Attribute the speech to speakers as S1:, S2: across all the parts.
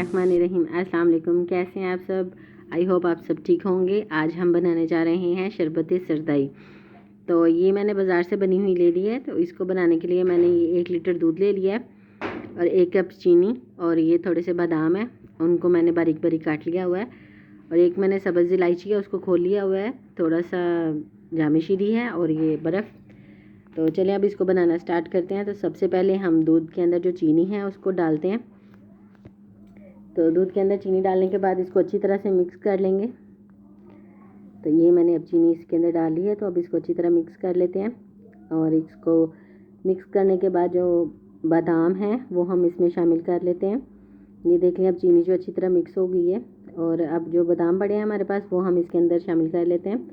S1: बिस्मिल्लाहिर्रहमानिर्रहीम। अस्सलाम वालेकुम। कैसे हैं आप सब? आई होप आप सब ठीक होंगे। आज हम बनाने जा रहे हैं शरबत सरदाई। तो ये मैंने बाज़ार से बनी हुई ले ली है। तो इसको बनाने के लिए मैंने ये 1 लीटर दूध ले लिया है और 1 कप चीनी, और ये थोड़े से बादाम है, उनको मैंने बारीक बारीक काट लिया हुआ है, और एक मैंने सब्ज़ इलायची है, उसको खोल लिया हुआ है, थोड़ा सा जामी शीरी है और ये बर्फ़। तो चलिए अब इसको बनाना स्टार्ट करते हैं। तो सबसे पहले हम दूध के अंदर जो चीनी है उसको डालते हैं। तो दूध के अंदर चीनी डालने के बाद इसको अच्छी तरह से मिक्स कर लेंगे। तो ये मैंने अब चीनी इसके अंदर डाल ली है। तो अब इसको अच्छी तरह मिक्स कर लेते हैं, और इसको मिक्स करने के बाद जो बादाम है वो हम इसमें शामिल कर लेते हैं। ये देख लें, अब चीनी जो अच्छी तरह मिक्स हो गई है, और अब जो बादाम पड़े हैं हमारे पास वो हम इसके अंदर शामिल कर लेते हैं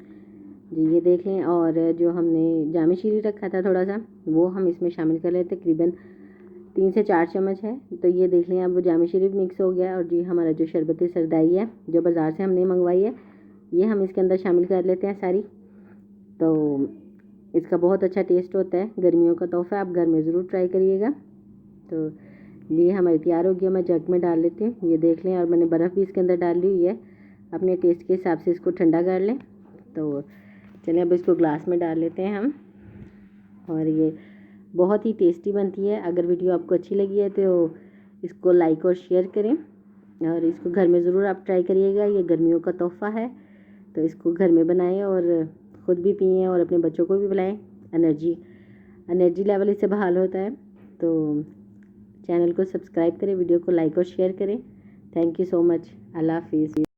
S1: जी। ये देख लें, और जो हमने जामी शीरी रखा था थोड़ा सा, वो हम इसमें शामिल कर लेते हैं। तकरीबन 3 से 4 चम्मच है। तो ये देख लें, अब वो जामी शीरी भी मिक्स हो गया है, और जी हमारा जो शरबत सरदाई है जो बाज़ार से हमने मंगवाई है, ये हम इसके अंदर शामिल कर लेते हैं सारी। तो इसका बहुत अच्छा टेस्ट होता है, गर्मियों का तोहफ़ा, आप घर में ज़रूर ट्राई करिएगा। तो ये हमारी तैयार हो गया। मैं जग में डाल लेती हूँ। ये देख लें, और मैंने बर्फ़ भी इसके अंदर डाल ली हुई है। अपने टेस्ट के हिसाब से इसको ठंडा कर लें। तो चलिए अब इसको ग्लास में डाल लेते हैं हम, और ये बहुत ही टेस्टी बनती है। अगर वीडियो आपको अच्छी लगी है तो इसको लाइक और शेयर करें, और इसको घर में ज़रूर आप ट्राई करिएगा। ये गर्मियों का तोहफ़ा है, तो इसको घर में बनाएं और ख़ुद भी पिएं और अपने बच्चों को भी पिलाएं। एनर्जी लेवल इससे बहाल होता है। तो चैनल को सब्सक्राइब करें, वीडियो को लाइक और शेयर करें। Thank you so much. अल्लाह हाफिज़।